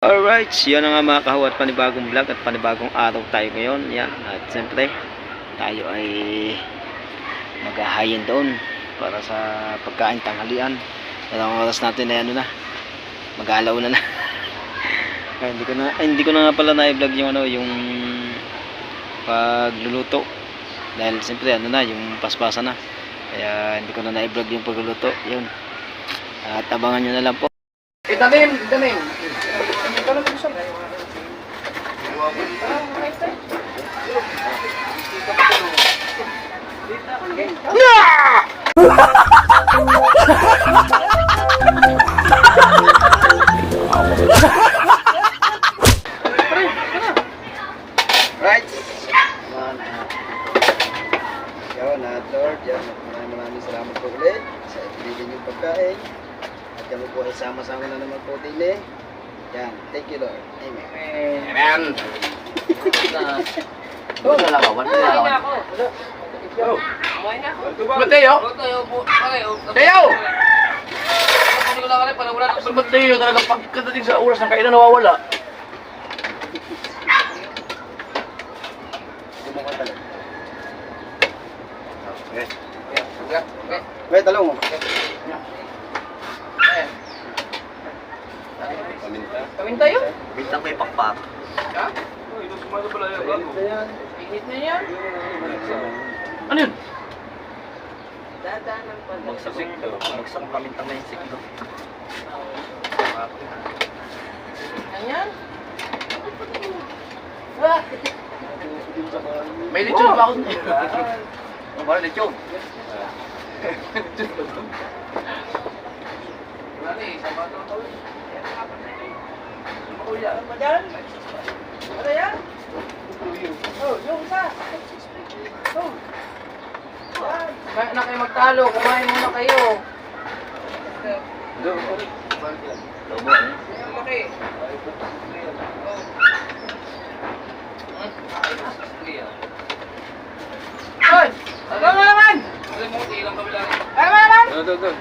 Alright, yun na nga mga kahuat, panibagong vlog at panibagong araw tayo ngayon. Yan, at siyempre tayo ay maghahayin doon para sa pagkain tanghalian. Dalawang oras natin na ano na, mag-alaw na. Hindi ko na nga pala na-vlog yung yung pagluluto. Dahil siyempre yung paspasa na. Kaya hindi ko na na-vlog yung pagluluto. Yun. At abangan nyo na lang po. Itanim. Right. Yun, Lord, maraming salamat po ulit sa ibigay niyong pagkain. At kami po ay sama-sama na naman po din eh. Yan, thank you Lord. Amen. Amen. Doon na lang ako. Mateo! Mateo! Mateo, talagang pagkadating sa oras ng kainan nawawala. Wait, talong mo. Kawin tayo? Bintang may pakpak. Ha? Init na yan. Ano yun? Magsasik to. Magsang pamintang may sik to. Yan. May lechon ba ako? Ano ba lechon? Wala na eh, sa bato ko. Kuya, ano ba dyan? Ano yan? Oh, yung isa. Oh. Kaya na kayo magtalo, kumain muna kayo. Lobo eh. Okay. Hoy! Ano na naman? Ano naman? Doon.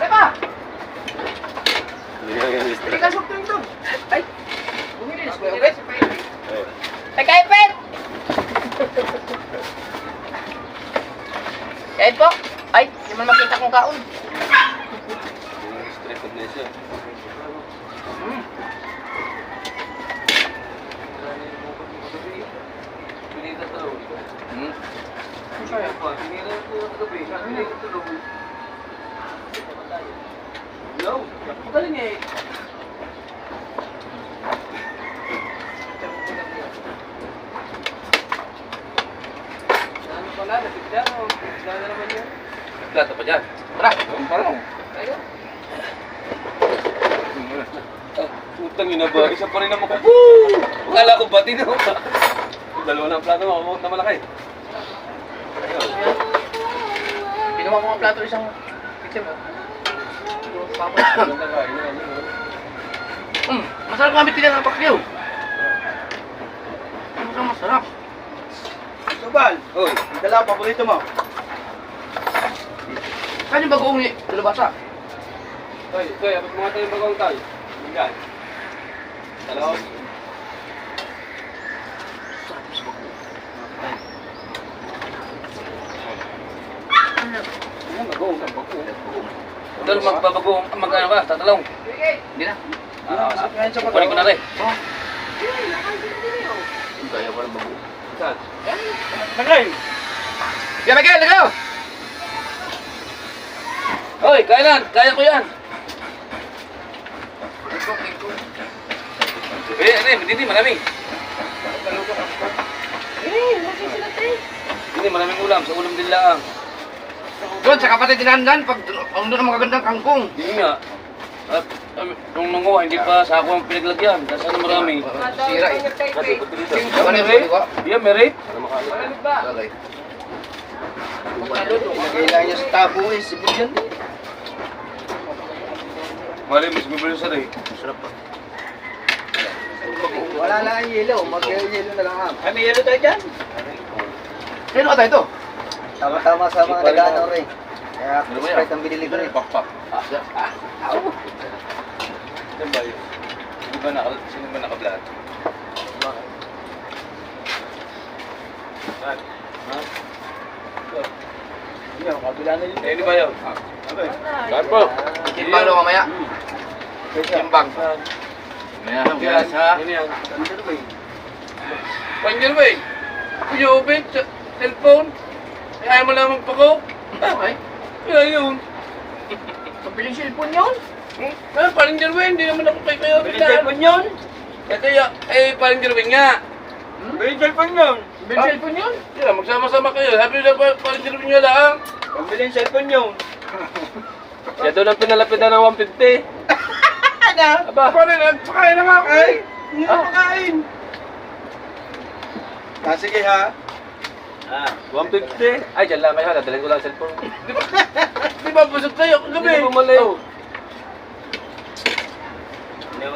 Teka! Hindi ka sukto ito. Ay! Bumili na Kuya Upet. Ay, Kuya Upet! Kain po? Ay, di man makita kong kaon. Straight food na siya. Galing eh. Ano pala? Nabigla o? Nabigla na naman yun? Plato pa dyan. Tara! Parang. Tayo. Putang ina ba? Isa pa rin naman ko. Woo! Akala ko bati na. Dalawa na ang plato mo. Na malaki. Pinuha ko ang plato isang kitchen mo. Masarap gamit nila ng pakliw. Masarap. Subal! Hoy, dala pa paborito mo. Saan yung bagoong ni Dalabasa? Hoy, abot mo nga tayo yung bagong tayo. Yan. Dalawa. Ano bagong? Doon magbabagoong, mag-ano ka, tatalong. Hindi na. Kunin ko na rin. Kaya pa ng bagong. Saan? Magay! Yan, Miguel, ligaw! Hoy, kaya ko yan. Hindi, maraming. Hindi, maraming ulam. Sa ulam din lang. Doon, sa kapatid dinandan, pag doon ang magagandang kangkong. Hindi nga. At nung nanguha, hindi pa sa ako ang pinaglagyan. Kasi ano marami. Sira eh. May rate? Yeah, may rate. Malamig ba? Lagay lang niya sa tabo eh. Sibig yan. Mali, mas bibili sa rate. Sarap pa. Wala lang ang yelo. Mag-yelo na lang ha. Ay, may yelo tayo dyan. Kaya ka tayo ito? Tama-tama sa mga nag-ano rin. Kaya Sprite ang binili ko rin. Pakpak. Yan ba yun? Sino ba naka-vlog? Ha? Yan, kabila na yun. Eh, di ba yun? Okay. Saan po? Timbang daw mamaya. Timbang. Mayroon gas ha? Ano yan? Ganda ba eh? Panggil ba eh? Kuya Obed, cellphone. Eh, ayaw mo lang magpako. Okay. Kaya yun. Pabiling cellphone yun. Parang Jerwin, hindi naman ako kay Kuya Obed na. Cellphone yun? Ito ya, eh, parang Jerwin nga. Bilhin cellphone yun. Pabiling cellphone yun. Yeah, magsama-sama kayo. Sabi nila parang Jerwin nga lang. Bilhin cellphone yun. Kaya doon ang pinalapitan ng 150. Ano? Aba, parang nagpakain na nga ako eh. Hindi na makain. Sige ha. 150? Ay, dyan lang kayo. Dadalhin ko lang ang cellphone. Di ba busog sa'yo? Kagabi. Hindi mo mali.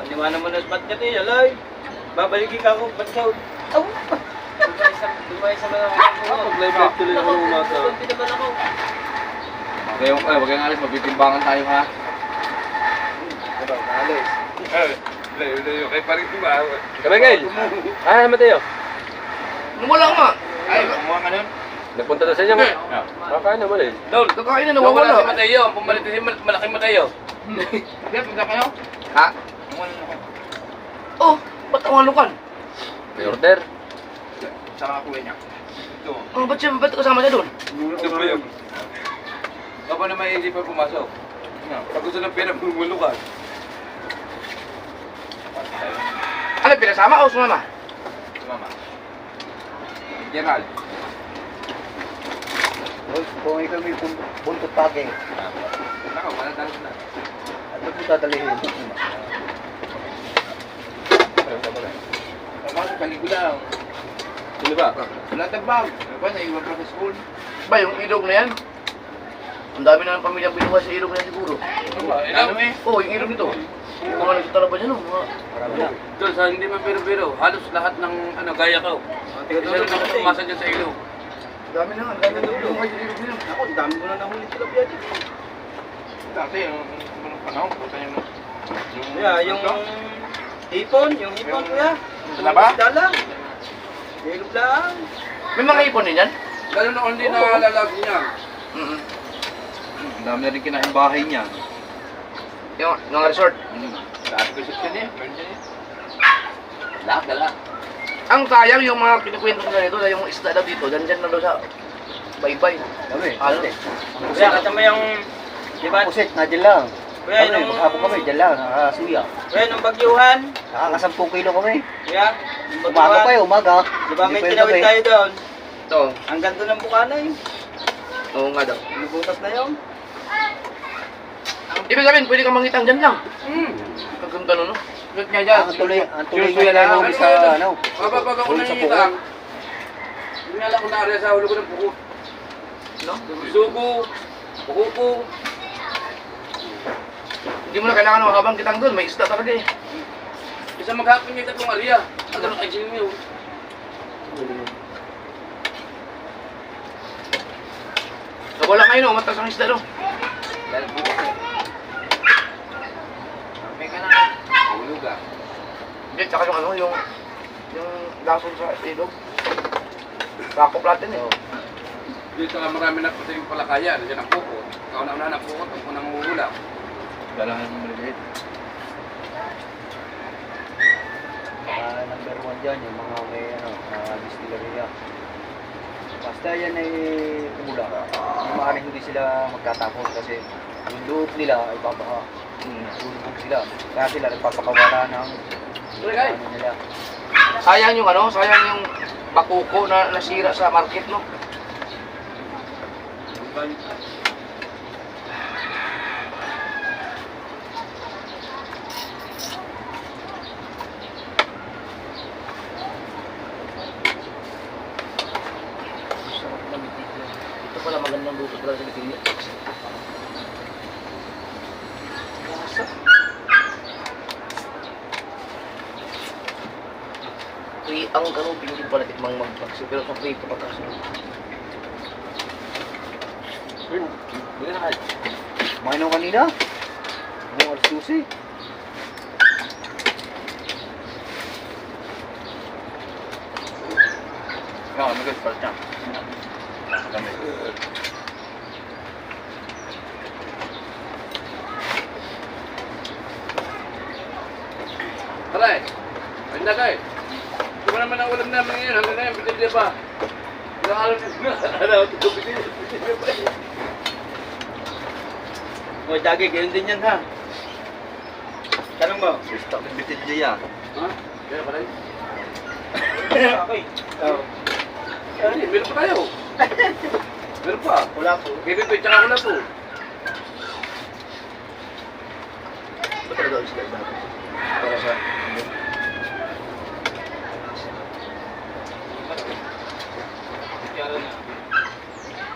Niwanan mo na spot niya tayo, Aloy. Babalikin ka ako, ba't ka? Dumay sa mga Pag-live tuloy ako ng umaga. Huwag kayong alis, magbitimbangan tayo ha. Diba, alis. Kay paring ba? Kamengel! Ah, Mateo. Wala nga. Ay, kumuha ka nun? Nagpunta na sa inyo mo? Kakain naman eh. Dol, kakain na nawawala. Si Mateo, pumalit si malaking Mateo. Hindi, punta kayo? Ha? Oh, ba't ang alukan? May order. Saan ka kuha niya? Ito. Oh, ba't kasama niya doon? Ito po yun. Baka na may hindi pa pumasok. Pag gusto ng pera, bumulo ka. Ano, pinasama o sumama? Mama. General. Kung ikaw may buntot pake, Naka, wala tayo na. at ba't mo tatalihin? Tama sa paligula. Sino ba? Wala tagbag. Ano ba, naiwan pa sa school? Ba, yung ilog na yan? Ang dami na ng pamilya binuha sa ilog na yan siguro. Ano ba? Ilan? Oo, yung ilog nito. Yung mga nagtutala pa dyan, no? Marami na. Doon, sa hindi man biro-biro, halos lahat ng gaya ko. Isa rin ako tumasa dyan sa ilog. Ang dami na, ang dami na binuha sa ilog na yan. Ako, ang dami ko na nahuli tilapia dito. Dati, yung panahon, punta yung... Yeah, yung hipon, kuya. Wala ba? Isda lang. Ilog lang. May mga ipon din yan? Lalo na hindi nalalag niya. Mm-hmm. Ang dami na rin kinain bahay niya. Yung resort. Lahat ko siya niya. Lahat, lahat. Ang sayang yung mga kinikwento nila nito, yung isda daw dito, dyan na daw sa baybay. Dami. Ano? Kuya, kasama yung... Diba? Pusit, na dyan lang. Kuya, nung... Maghapon kami, dyan lang, nakasuya. Kuya, nung bagyuhan. Nakaka-10 kilo kami. Kuya, umaga pa yun, umaga. Diba may tinawid tayo doon? Ito. Ang ganda ng bukana eh. Oo nga daw. Nabutas na yun. Ibig sabihin, pwede kang mangitang dyan lang. Ang ganda no? Sulit nga dyan. Ang tuloy nga lang huli sa ano. Pag ako nangyayita, hindi nga lang kung naariya sa ulo ko ng buko. No? Sugo, buko ko. Hindi mo na kailangan ng habang kitang doon, may isda talaga eh. Isa maghapon niya itong ariya. Ang ganun kay Jimmy. Wala kayo no, matas ang isda no. Dahil buko ko. May ka na. Ulog ah. Hindi, tsaka yung ano, yung lason sa ilog. Sakop natin eh. Dito nga marami na pati yung palakaya. Nandiyan ang buko. Kauna-una ng buko. Ang unang uhula. Galangan ng maliliit. Number 1 dyan, yung mga may ano, distillery. Basta yan ay kumula. Yung maaaring hindi sila magtatapon kasi yung loob nila ay babaha. Lulubog sila. Kaya sila nagpapakawala ng ano nila. Sayang yung ano, sayang yung bakuko na nasira sa market no. Ito pala magandang luto talaga sa Bitilya. Ang kanupin din pala tikmang magpakso, pero sa prito pa kaso. Bili na kayo. Kumain ako kanina. Mga alas 12. Oo, nag-start siya. Kami. Taray! Ay na kay! Ito ba naman ang ulam namin ngayon? Hanggang na yan, pinili pa. Alam ito pinili pa yun. O, Dagi, ganyan din yan ha. Tanong mo. Stock ng bitin niya. Ha? Kaya pala yun. Okay. Oh. Ay, meron pa tayo. Meron pa. Wala po. Kevin Pay, tsaka wala po. Ba't talaga isla isa? Para sa...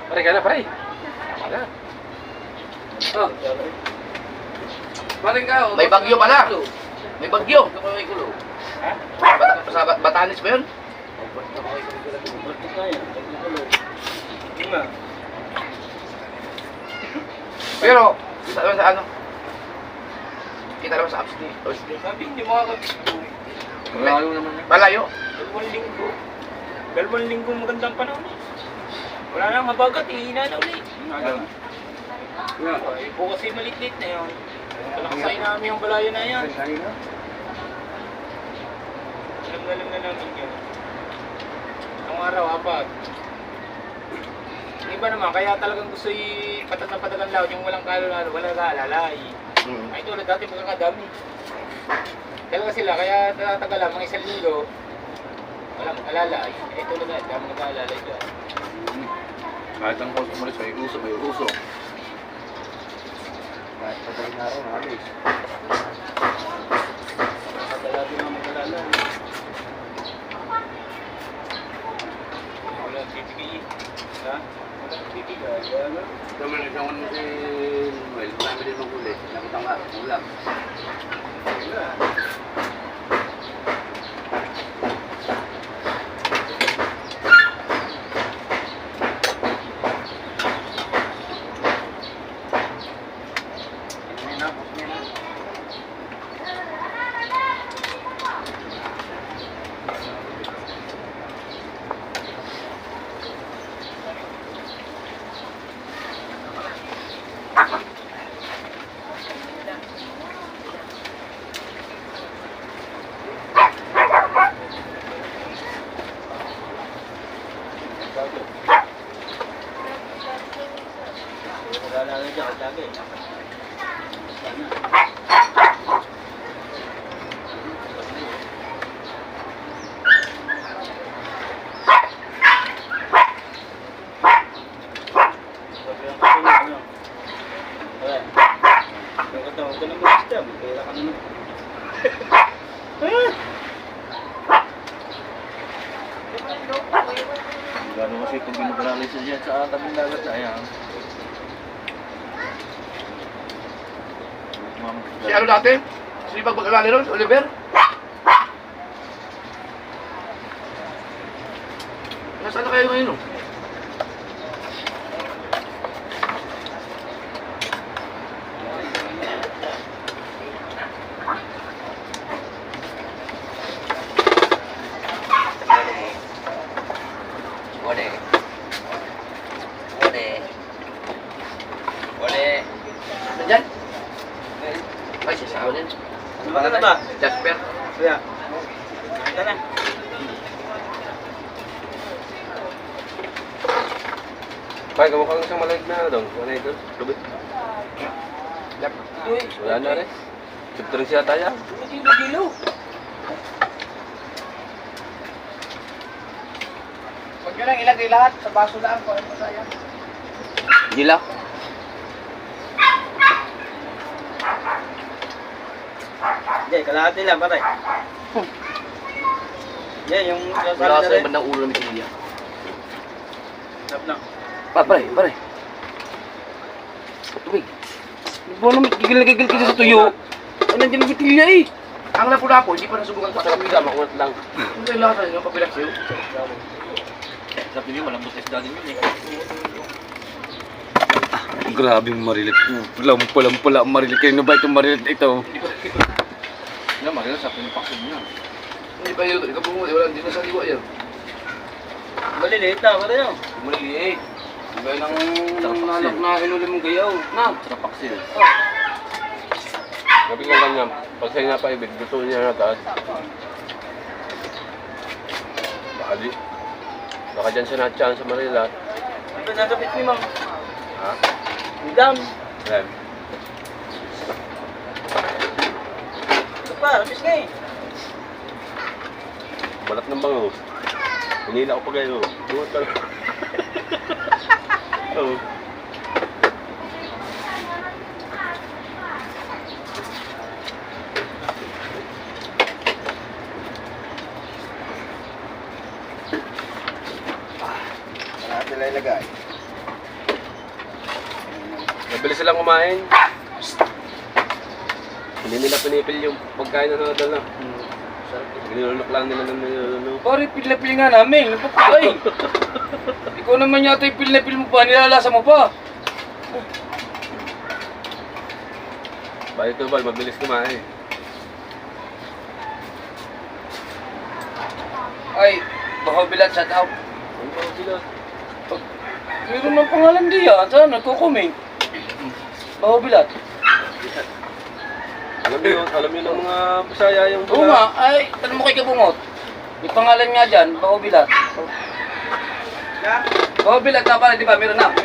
Pare, kaya na, pare. Tama na. Oh. Paring ka, oh. May bagyo pala. May bagyo. Ito pa may kulo. Sa Batanes ba yun? Pero, kita naman sa ano? Kita naman sa apps ni Oscar. Sabi, hindi makakabito. Malayo naman yan. Malayo. 2 linggo. 2 linggo magandang panahon. Wala nang mabagat, ihina na ulit. Yan. Ay, bukas ay malit-lit na yun. Kalakasay namin yung balayo na yan. Alam na namin yun. Ang araw, apat. Iba naman, kaya talagang gusto patat na patagang laot yung walang kalalo, walang kaalalay. Ay tulad dati magkakadami. Talaga sila, kaya tatatagal lang, mga 1 linggo, walang alalay. Ay tulad na, dami nag-aalalay dyan. Kahit ang host umalis, may uso, may uso. Kahit patay na araw, naalis. Padala din ang mag-alalay. Walang bibigay. Ha? Walang bibigay. Ito man isang ano si Noel, marami din ng huli. Nakita nga, ulam. Wala. Wala na dyan, Dagi. Gano'n kasi kung binubaralis siya dyan sa tabing dagat na yan. Si ano dati? Si Pagbagalali ron, si Oliver? Nasaan na kayo ngayon? Wale. Wale. Wale. Nandyan? Ay, si Sao din. Ano na ba? Jasper. Kuya. Ito na. Pai, kamu kang isang malayag na dong. Wala ito. Lubit. Yep. Wala na rin. Sugtring siya tayo. Gilo-gilo. Huwag nyo lang ilagay lahat sa baso daan ko. Ano sayang? Gila. Hindi, kalahati lang, patay. Yan, yung Wala sasabi na sa rin. bandang ulo ni Kuya. Sarap na. Pare, pare. Tubig. Ano naman, gigil kasi sa tuyo. Ay, nandiyan yung bitilya eh. Ang lapo-lapo, hindi pa nasubukan sa sarap nila. Makunat lang. Hindi lahat na yung papilas yun. Sabi niyo, malambot na isda din yun eh. Grabe marilit. Pala marilit. Kaya ba itong marilit ito? Yan, marilas sa pinipaksin niya. Hindi pa yun, ikaw pumunti, wala, hindi na sa liwa yan. Maliliit na, ba tayo? Maliliit. Iba lang nalak na hinuli mong gayaw. Na. Trapak siya. Sabi nga lang niya, pag sa'yo na paibig, gusto niya na taas. Baka dyan siya na-chance sa Manila. Ano ba nagapit ni Mang? Ha? Udam. Yan. Ito pa, lapis nga eh. Balat ng bango. Hinila ko pa kayo. Dumat ka lang. Oo. Saan natin lang ilagay? Mabilis silang kumain. Hindi nila pinipil yung pagkain na nadala. Ginulunok lang nila ng ano. Pare, pil nga namin. Ano pa eh? Ikaw naman yata yung pil mo pa, nilalasa mo pa. Bakit ito Bal, mabilis kumain. Ay, baka bilat shout out. Ano ba sila? Meron ng pangalan diyan, saan nagko-comment? Baka bilat. Alam niyo ng mga Bisaya yung Oo nga, ay, tanong mo kay Kabungot. May pangalan nga dyan, baka bilat. Baka bilat na pala, di ba? Meron na.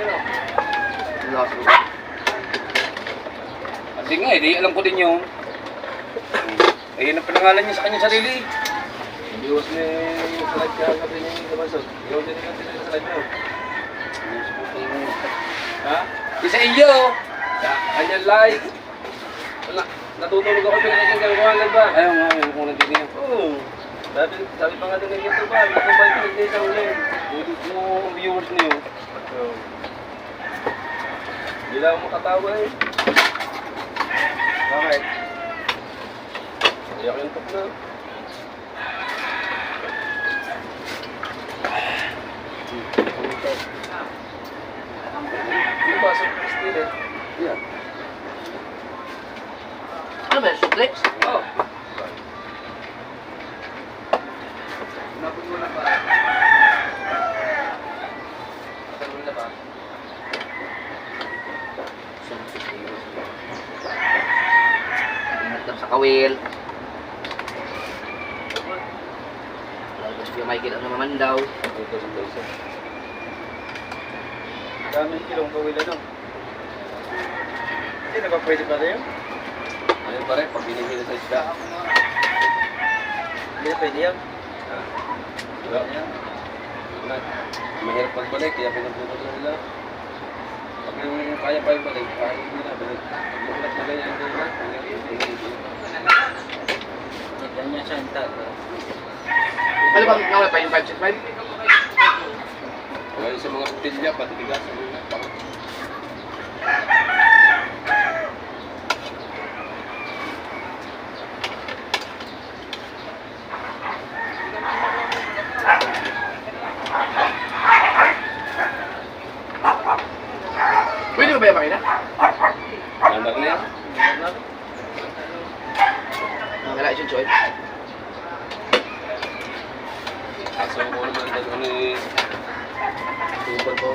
Hindi nga, di alam ko din yung... Ayun ang pangalan niya sa kanyang sarili. Biwas ni yung slide ka kasi ni Damasog. Yung din yung slide mo. Ha? Isa iyo. Kanya live. Wala. Natutulog ako pinakinggan ko ang ba? Ayaw nga, ayaw ko nang titingin. Oo. Sabi pa nga din ng ito ba? Ito ba yung pinagdaya sa ulit? Ulit mo ang viewers niyo. Oo. Hindi lang ako makatawa eh. Bakit? Iyak yung top na. Ano ba? Still eh. Yeah. Ano ba, suplex? Oh. Napon mo na ba? Napon mo na ba? Ingat lang sa kawil. Lalabas ko yung Michael ang namamandaw. Ito sa isa. Daming kilong kawil ano? Hindi na ba pwede pa tayo? Ayun pa rin, pag binigyan sa isda. Hindi na pwede yan. Wala. Mahirap pagbalik, kaya pinagpupunta nila. Pag yung kaya pa yung balik, kaya hindi na balik. Pag yung ulat na ganyan, hindi na. Ganyan siya yung tag. Ano ba, nawala pa yung 565? Kaya sa mga pilya, pati bigas. Pwede ba ba yung makina? Landar na yan. Wala yung choice. Aso ko naman dito ni... Tupad po.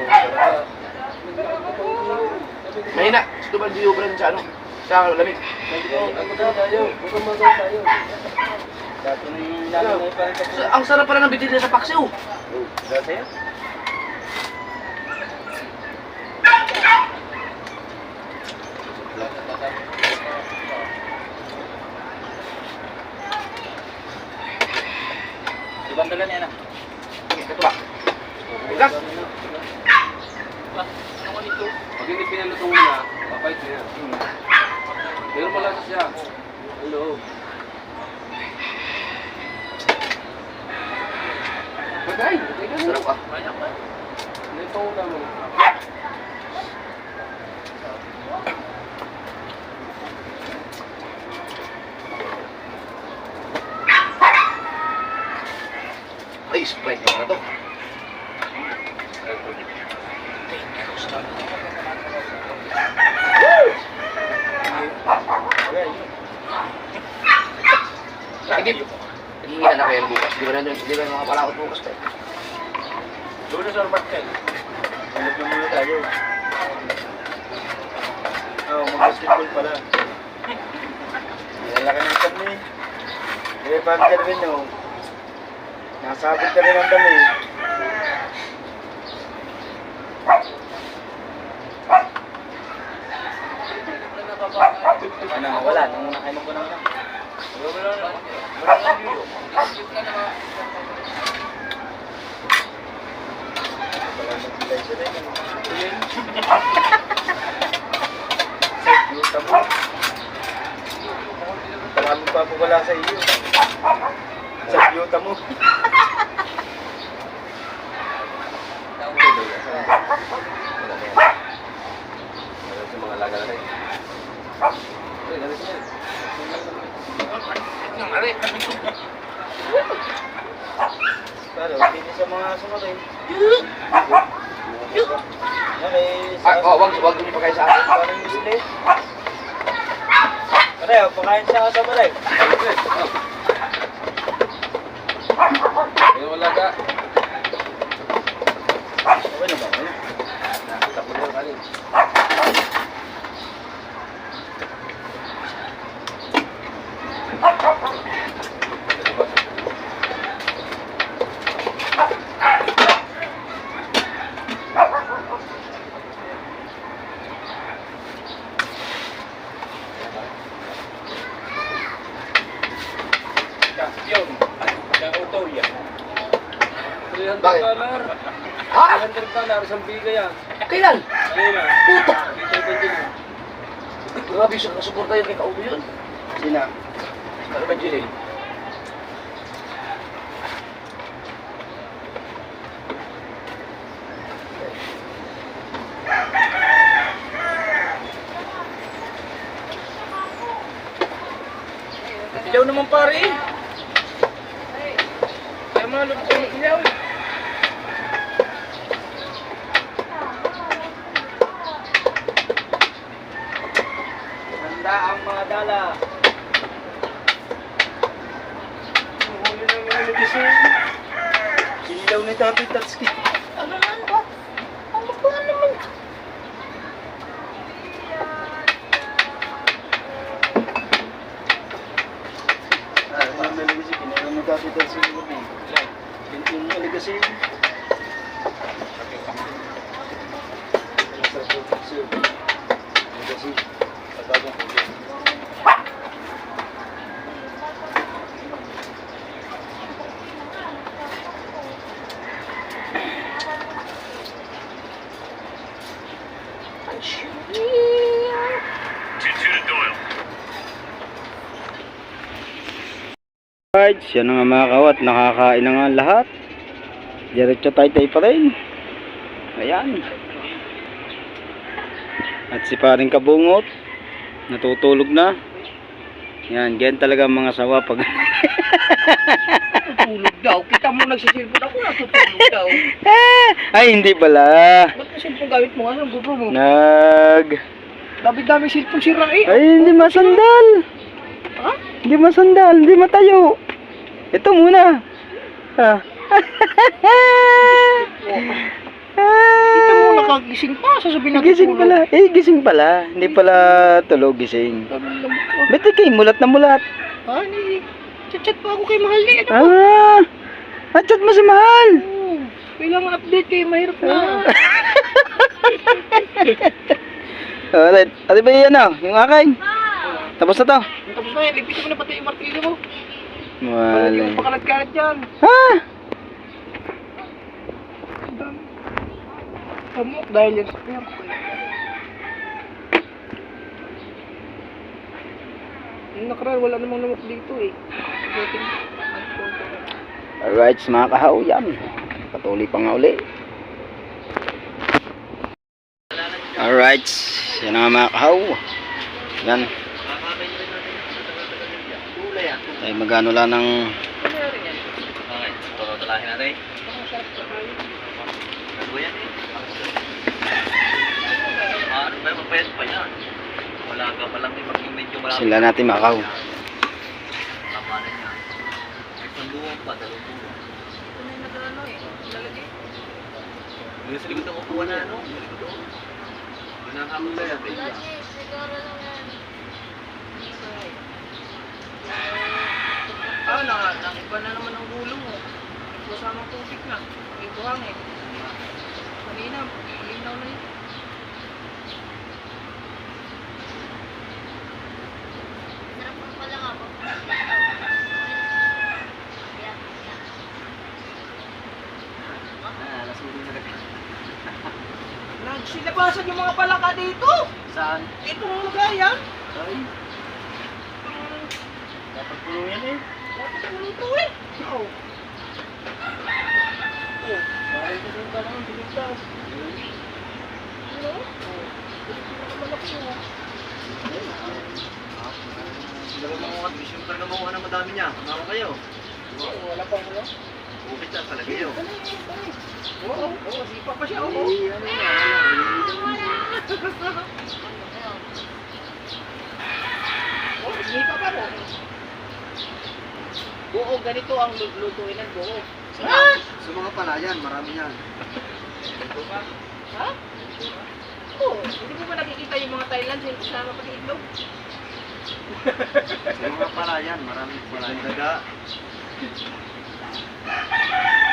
Mahina, stubal diyo pa rin sa ano? Sa lamig. Ako tayo. Huwag kang magawa tayo. Dato na yung lalo na yung parang kapag. Ang sarap pala ng bitin sa paksiw. Dati yan? Ibang dalan yan ah. Ito ba? Ikas? Pag hindi pinalutong mo na, papait na yan. Pero malakas siya. Hello. Bagay. Sarap ah. Ito ko naman. Ay, Sprite na to. Hindi. Hindi na kayo bukas. Di ba nandun? Di ba mga palakot bukas pa? Lunes or Martes? Tulog na muna tayo. Mag-basketball pala. Lalaki ng kami. Pag Darwin, no? Nasabot ka rin ang dami. Ano, wala. Nung muna kayo magpunang lang. Wala lang yun. Wala mag-bilay siya rin. Yung tabo. Baka magpapawala sa iyo. Sa biyota mo. Wala sa mga laga natin. Pero, hindi sa mga sunod eh. Okay, Wag niyo pa kayo sa akin. Parang yung sila eh. Pareho, pakain sa asa pareho. Yung laga. Okay na ba? Okay na. Tapos yung kanin. Yun. Kauto yan. Bakit? $300. Ha? $300, isang biga yan. Kailan? Kailan? Puta! Dito. Grabe siya nasuporta yun kay Kaubo yun. Sina? Ano ba, Jilly? Ilaw naman pare eh. Kaya mga lupit ng ilaw. Handa ang mga dala. Huli na mga nagising. Sinilaw ni Tati Tatsuki. Ano naman ba? Ano ba naman? Ano naman nagising? Kinalang ni Tati Tatsuki. Yung nagising. Nagising. Pagkagong huli. Alright, yan na nga mga kawat, nakakain na nga lahat. Diretso tay-tay pa rin. Ayan. At si paring kabungot, natutulog na. Yan, ganyan talaga ang mga sawa pag... Natutulog daw. Kita mo nagsisilpon ako natutulog daw. Ay, hindi pala. Ba't na silpon gamit mo? Anong GoPro mo? Dami-dami silpon sira eh. Ay, hindi masandal. Ha? Hindi masandal, hindi matayo. Ito muna. Ah. Kita mo nakagising pa. Sasabihin natin Gising pala. Eh, gising pala. Hindi pala tulog, gising. Ba't kayo mulat na mulat? Ha? Chat pa ako kay Mahal eh. Ano ba? Chat mo si Mahal. Oo. Kailangan update kayo. Mahirap na. Alright. Ate ba yan yung akin? Tapos na to. Tapos na yan. Lipitin mo na pati yung martilyo mo. Wala. Wala yung pakalat-kalat dyan. Ha? Kamok dahil yan sa piyak ko. Yung nakaraan, wala namang namok dito eh. Alright, mga kahaw yan. Patuloy pa nga uli. Alright. Yan nga mga kahaw. Yan. Ay magano lang ng... Okay, tututulahin natin. Ano yan eh? Ano ba yung mapayat pa yan? Wala ka pa lang yung medyo malapit. Sila natin mga kahaw. Tama na niya. May panduwang pa, dalawang buwan. Yung sa likod ng upuan na ano? Sa likod doon. Hinahamon na yan. Lagi, siguro lang yan. Nakiba na naman ang gulo mo. Kasamang tubig na. May buhangin. Malinaw. Malinaw na yun. Sarap mo pala nga po. Nasulit na rin. Nagsilibasan yung mga palaka dito. Saan? Itong lagayan. Ay, dapat pulo yan eh. Dapat luto eh. Oo. Bakit ito ka naman, pinigtas? Ano? Malaki mo. Dalawang mga vision pa na makuha na madami niya. Ano kayo? Wala pa ano? Bukit siya talaga yun. Oo, sipa pa siya. Oo. Ano Oo, sipa pa mo. Oo, ganito ang lutuin ng buo. Sa mga palayan, marami yan. Ha? Oo, hindi mo ba nakikita yung mga Thailand yung kasama pati itlog? Sa mga palayan, maraming palayan. Daga.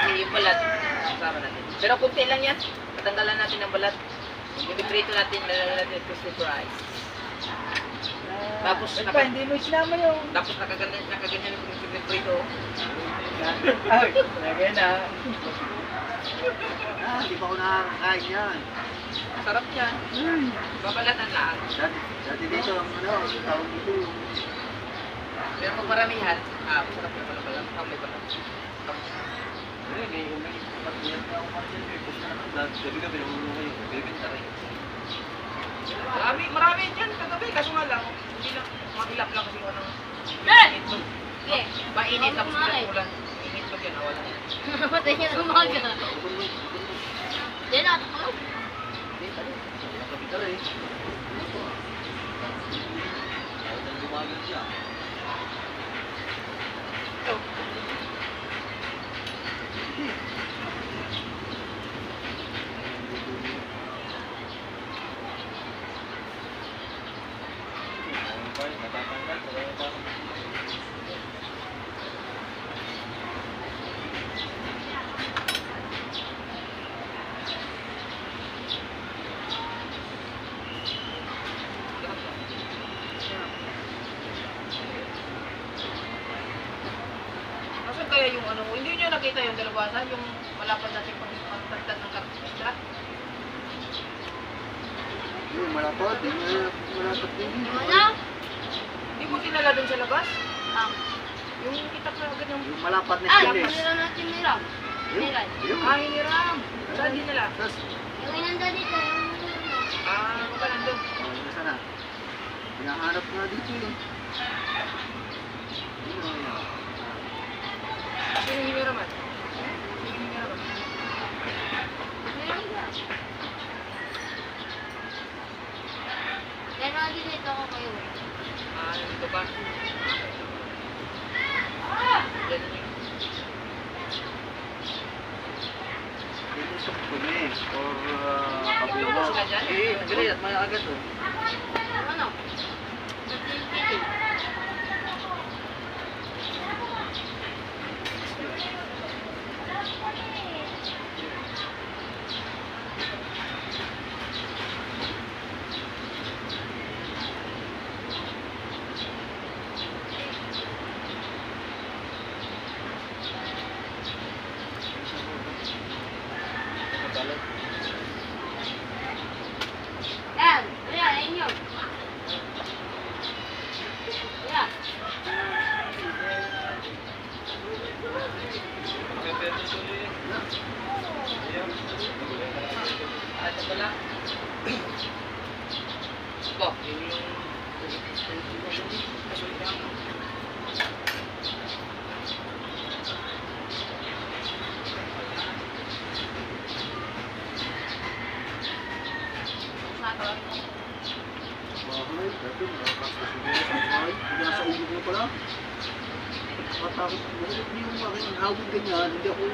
Yung balat, kasama natin. Pero kunti lang yan. Patanggalan natin ang balat. Yung prito natin, lalala natin crispy fries. Tapos, hindi mo sinama yung... Tapos nakaganyan yung crispy prito. Ay, lagyan na. Hindi pa ako nakakain yan. Sarap yan. Babalatan lang. Dati dito, ang tawag dito. Pero pag maramihan, sarap yung balat. May balat. May pag-iyan na ako kasi gabi-gabi naman kayo. Bibinta rin. Marami dyan kagabi. Kaso nga lang, hindi lang, makilap lang kasi ano. Itlog. Okay. Mainit tapos ulan. Itlog yan, wala yan. Patay niya ng umaga. Hindi na, takalaw. Gabi ka rin. Ayaw na lumagal siya. Nasaan kaya yung ano, hindi nyo nakita yung dalawasan, yung malapad natin pagtagtag ng kartista? Yung malapad, malapad din. Wala? Hindi mo tinala dun sa labas? Ah, Yung itak na agad yung... Yung malapad na dapat stainless. nila natin miram. Miray. Yun. hiniram. Saan din nila? Tapos, Yung inanda dito, yung... Baka nandun. nasa na? Hinahanap nga dito eh. Yun o yan. Sino hiniraman? Sino hiniraman? Meron ba? Pero dito ako kayo. Nandito ba? Yan yun. Dito sa kumi or kabila. Lubos ka dyan? Eh, kabila at may agad o. Ano? Nagtitigil. Yan! Yan! Yan yun! Yan! Ito pala. Ba, yun yung... Bahay, dati nakakasusunod sa bahay. Nasa ulo ko pala. Matakot. Hindi yung aking ang hawig ganyan. Hindi ako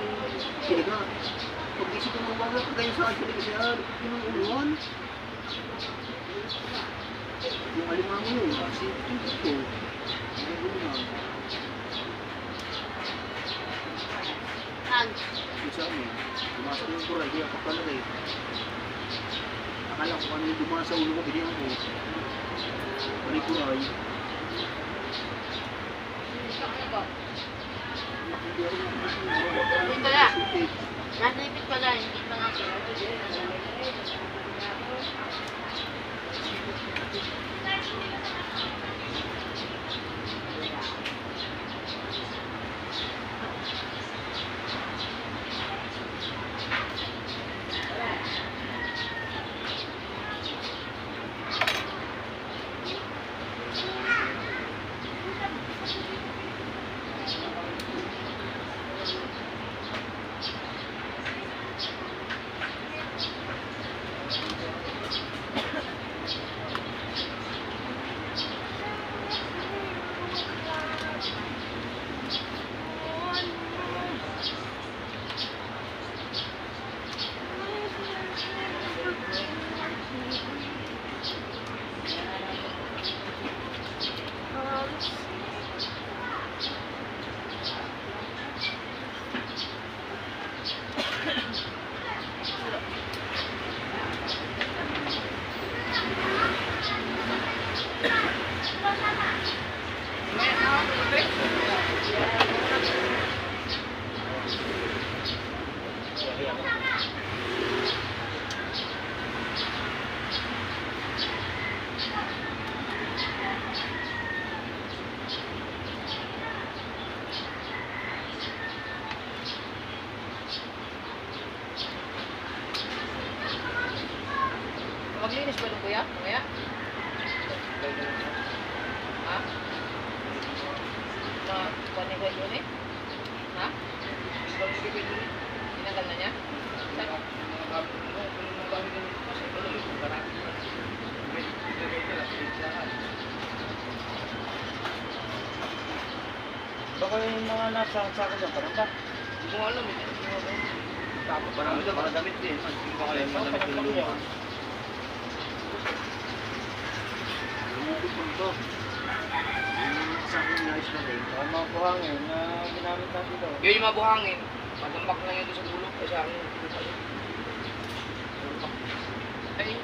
kinaga. Pag-isip ko ng mga kagaya sa akin kasi pinuuluan. Yung alimango yun, kasi ito. Hindi ko na. Saan? Yung sa amin, pumasok yung kuray, kaya kapalagay. Akala ko ano yung dumaan sa ulo ko, binigyan ko. Ano yung kuray? Hindi ako Hindi pala. Nasa ipit pala, hindi pa nga siya. Maglinis ba ito kuya? Kuya? Ha? Kuhanin ko yun eh? Ha? Tinanggal na niya? Saan? Baka yung mga nasa sako dyan, parang ba? Hindi ko alam eh. Tapos parang mga damit din. Hindi ba kayo mga damit yung luma? Lumupit mo ito. Yung sa akin nice na rin. Baka mga buhangin na ginamit natin dito. Yun yung mga buhangin. Pagambak lang yun doon sa dulo. Kasi ang... Ay,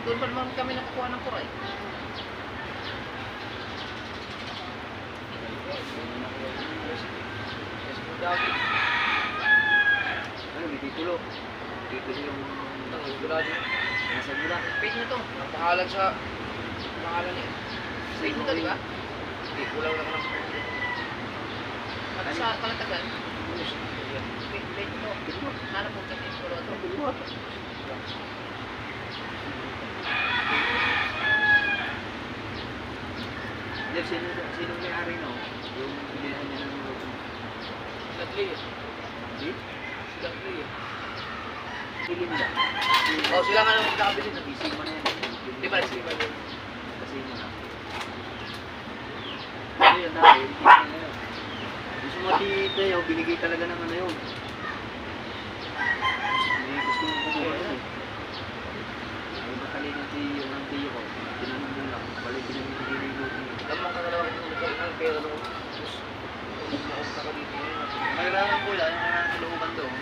doon pa naman kami nakakuha ng kuray. Ay, may titulo. Titulo yung... Sigurado. Nasa nila. Page na to. Nakahalag sa... Pangalan niya. Page na to, di ba? Hindi, kulang lang ng at sa kalatagan, page mo. Hanap mo kasi yung kulo to. Jeff, sino may-ari no? Yung bilihan niya ng lupa. Dudley. Si? Dudley. Si Linda. Oh, sila nga nang magkakabili. Nagising mo na yan. Di ba? Di ba? Kasi mo na. Ano yun dahil? Gusto mo Teo, binigay talaga ng ano yun. May gusto mo kumuha yun eh. May matalin ng tiyo ko. Tinanong mo lang. Balik pinamibigay ng lupa niya. Alam mo ang kakalawa ko ng pera nung makumpa ka dito. Kailangan ko lang, kailangan sa looban doon.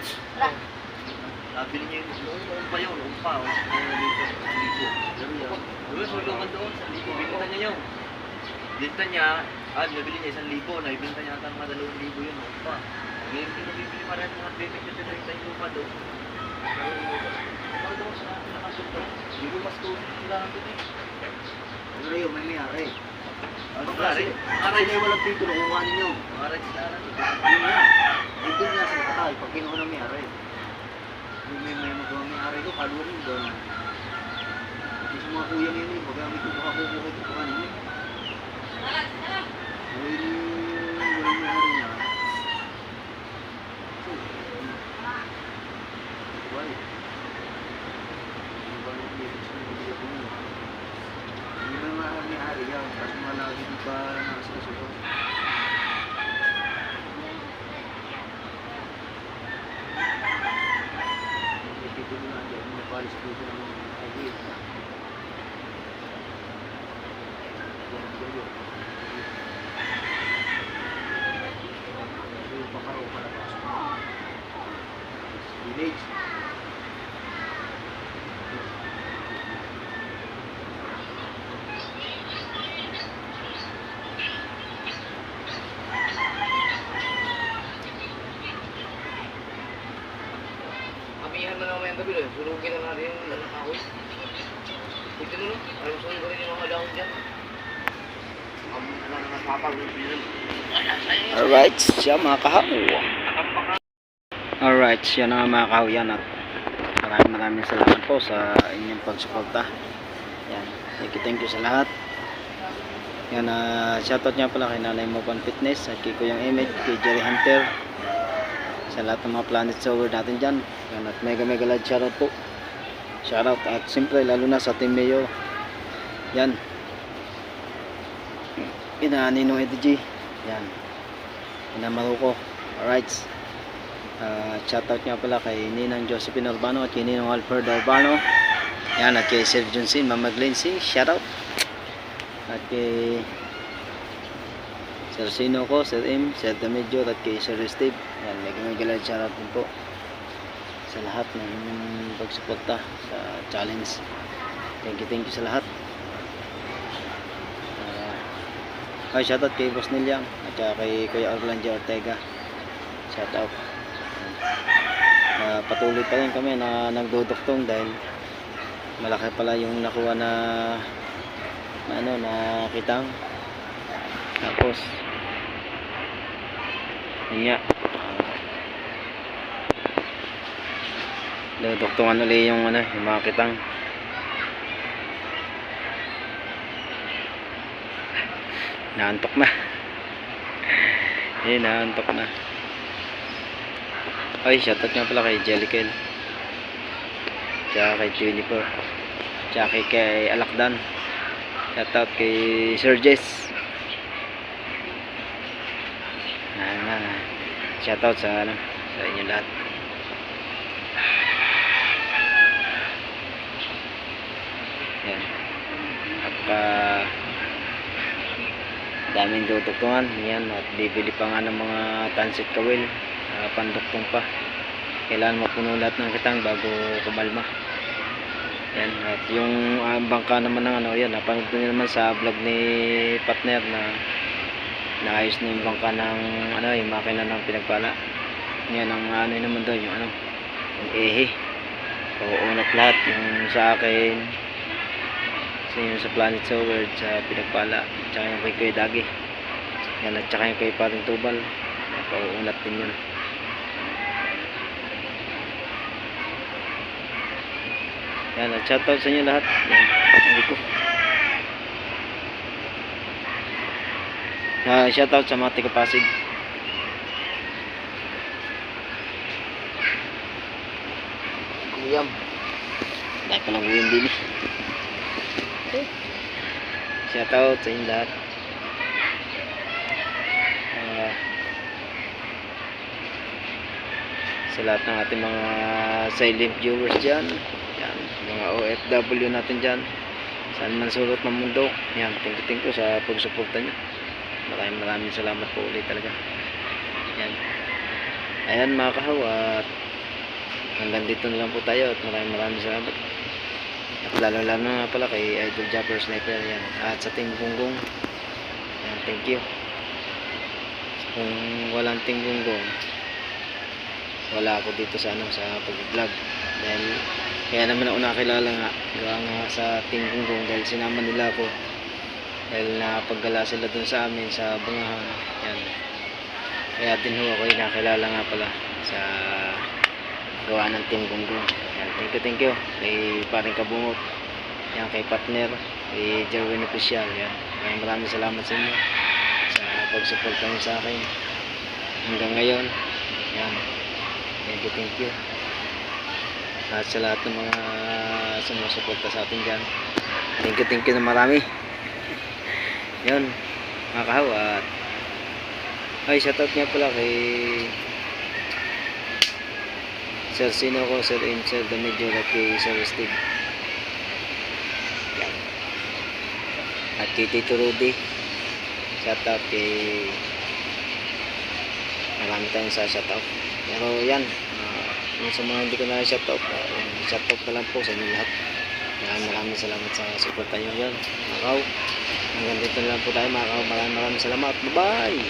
Nabili niya yung noong pa yun, noong pa. Dito, libo. Doon, sa looban doon, sa libo. Binta niya yun. Binta niya, nabili niya 1,000. Naibinta niya ata mga 2,000 yun, noong pa. Ngayon, pinabibili pa rin mga 20-30 yung lupa doon. Pero doon sa nakasunto, yung lumas ko, kailangan doon eh. Ano yun, may may-ari. Ano klase? Aray na walang titulo, kukuhanin nyo. Aray sila na. Yun nga. Dito nga sa nakatay, pag kinuha ng may-ari. Yung may magawa may-ari ko, kaluwa rin doon. Kasi sa mga kuya ngayon eh, pag may kukuha kukuhanin nyo. Ngayon walang may-ari na. Why? Ano ba yung ibig sa mga ko nyo? Hindi naman may-ari yan, kasi malagi di pa nasa kasunod. tabi lang. Sunugin na natin yung kahoy. Ito na lang. Ayaw sunugin rin yung mga dahon dyan. Alright, siya mga kahaw. Alright, siya na mga kahaw yan at maraming salamat po sa inyong pagsuporta. Yan, thank you sa lahat. Yan, shoutout nga pala kay Nanay Mopan Fitness at kay Kuyang Image, kay Jerry Hunter, sa lahat ng mga Planet Sower natin dyan. Yan, at mega large shoutout po. Shoutout at siyempre lalo na sa Team Mayo. Yan, Ninong EDG. Yan, Maruko. Alright, shoutout nga pala kay Ninang Josephine Urbano at kay Ninong Alfred Urbano. Yan, at kay Sir Junsin, Mama Glency, shoutout. At kay Sir Sino ko, Sir M, Sir Damedjo, at kay Sir Steve. Yan, mega shoutout din po sa lahat ng inyong pagsuporta sa challenge. Thank you sa lahat. Shoutout kay Boss Nilyang at kay Kuya Orlando Ortega. Shoutout. Patuloy pa rin kami na nagduduktong dahil malaki pala yung nakuha na kitang. Tapos yun nga, duduktungan ulit yung mga kitang. Naantok na. Naantok na. Ay, shoutout nga pala kay Jellicle, tsaka kay Jennifer, tsaka kay Alakdan. Shoutout kay Sir Jess. Shoutout sa inyo lahat. Yan. Daming tutugtungan. Yan, at bibili pa nga ng mga tansit kawil, panduktong pa. Kailangan mapuno lahat ng kitang bago kumalma. Yan, at yung bangka naman ng yan, napanood nyo naman sa vlog ni partner na naayos na yung bangka ng yung makina ng pinagpala. Yan ang naman doon, yung yung ehe. Uunat lahat yung sa akin, sa Planet Sower, sa pinagpala, tsaka yung kay Kuya Dagi. Yan, at tsaka yung kay Paring Tubal, pauunat din yun. Yan, at shoutout sa inyo lahat. Yan, hindi ko. Shoutout sa mga taga-Pasig. Kuyam. Dahil pa lang kuyam din eh. Shoutout sa inyo lahat. Sa lahat ng ating mga silent viewers dyan. Yan, mga OFW natin dyan, saan man sulot ng mundo. Yan, thank you sa pagsuporta nyo. Maraming salamat po ulit talaga. Yan, ayan mga kahaw, at hanggang dito na lang po tayo, at maraming salamat. At lalo nga pala kay Idol Japper Sniper. Yan, at sa Team Gunggong. Yan, thank you. Kung walang Team Gunggong, wala ako dito sa pag-vlog. Dahil kaya naman ako nakilala nga sa Team Gunggong, dahil sinama nila ako dahil napaggala sila dun sa amin sa Bungahan. Yan, kaya din ho ako nakilala nga pala sa gawa ng Team Gunggong. Yan, thank you kay Paring Kabungot, yan, kay partner, kay Jerwin Official. Yan, maraming salamat sa inyo sa pagsuporta nyo sa akin hanggang ngayon. Yan, thank you. At sa lahat ng mga sumusuporta sa atin dyan, thank you na marami. Yun mga kahaw, at shoutout nga pala kay Sir Sino ko, Sir M, Sir Damedjo, at kay Sir Steve. Yan. At kay Tito Rudy, shoutout kay marami tayong sa shoutout. Pero yan, yung sa mga hindi ko na shoutout, shoutout na lang po sa inyo lahat. Maraming salamat sa suporta nyo. Yan mga kahaw, hanggang dito na lang po tayo mga kahaw. Maraming salamat. Bye bye.